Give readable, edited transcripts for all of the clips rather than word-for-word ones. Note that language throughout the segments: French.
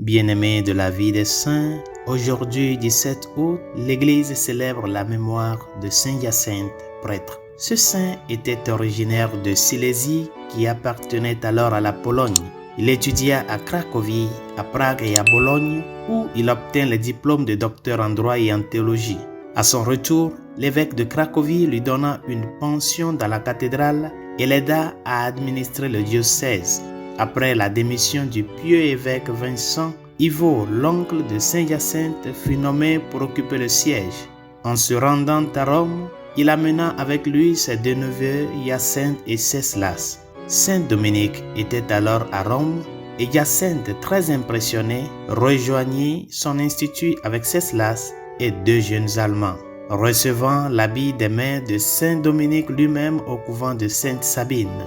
Bien-aimés de la vie des saints, aujourd'hui 17 août, l'Église célèbre la mémoire de Saint Hyacinthe, prêtre. Ce saint était originaire de Silésie qui appartenait alors à la Pologne. Il étudia à Cracovie, à Prague et à Bologne où il obtint le diplôme de docteur en droit et en théologie. À son retour, l'évêque de Cracovie lui donna une pension dans la cathédrale et l'aida à administrer le diocèse. Après la démission du pieux évêque Vincent, Ivo, l'oncle de Saint Hyacinthe, fut nommé pour occuper le siège. En se rendant à Rome, il amena avec lui ses deux neveux Hyacinthe et Ceslas. Saint Dominique était alors à Rome et Hyacinthe, très impressionné, rejoignit son institut avec Ceslas et deux jeunes Allemands, recevant l'habit des mains de Saint Dominique lui-même au couvent de Sainte Sabine.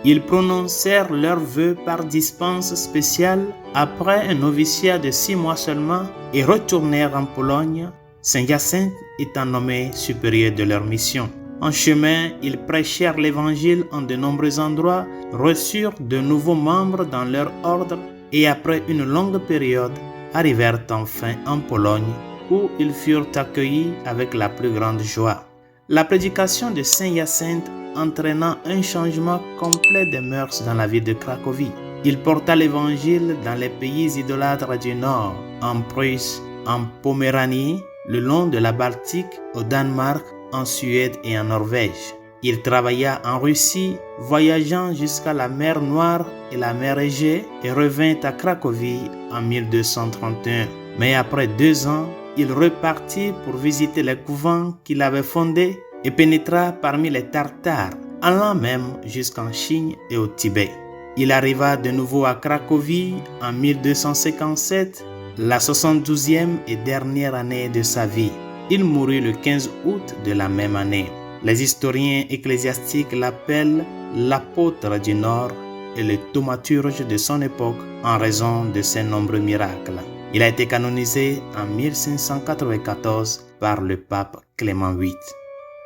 Ils prononcèrent leurs vœux par dispense spéciale après un noviciat de 6 mois seulement et retournèrent en Pologne, Saint Hyacinthe étant nommé supérieur de leur mission. En chemin, ils prêchèrent l'évangile en de nombreux endroits, reçurent de nouveaux membres dans leur ordre et après une longue période, arrivèrent enfin en Pologne où ils furent accueillis avec la plus grande joie. La prédication de Saint Hyacinthe entraînant un changement complet des mœurs dans la ville de Cracovie. Il porta l'évangile dans les pays idolâtres du Nord, en Prusse, en Poméranie, le long de la Baltique, au Danemark, en Suède et en Norvège. Il travailla en Russie, voyageant jusqu'à la mer Noire et la mer Égée et revint à Cracovie en 1231. Mais après 2 ans, il repartit pour visiter les couvents qu'il avait fondés et pénétra parmi les Tartares, allant même jusqu'en Chine et au Tibet. Il arriva de nouveau à Cracovie en 1257, la 72e et dernière année de sa vie. Il mourut le 15 août de la même année. Les historiens ecclésiastiques l'appellent l'apôtre du Nord et le thaumaturge de son époque en raison de ses nombreux miracles. Il a été canonisé en 1594 par le pape Clément VIII.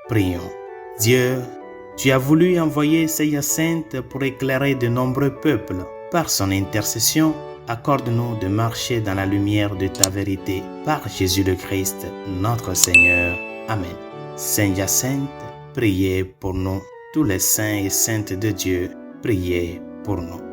Prions. Dieu, tu as voulu envoyer Saint Hyacinthe pour éclairer de nombreux peuples. Par son intercession, accorde-nous de marcher dans la lumière de ta vérité. Par Jésus le Christ, notre Seigneur. Amen. Saint Hyacinthe, priez pour nous. Tous les saints et saintes de Dieu, priez pour nous.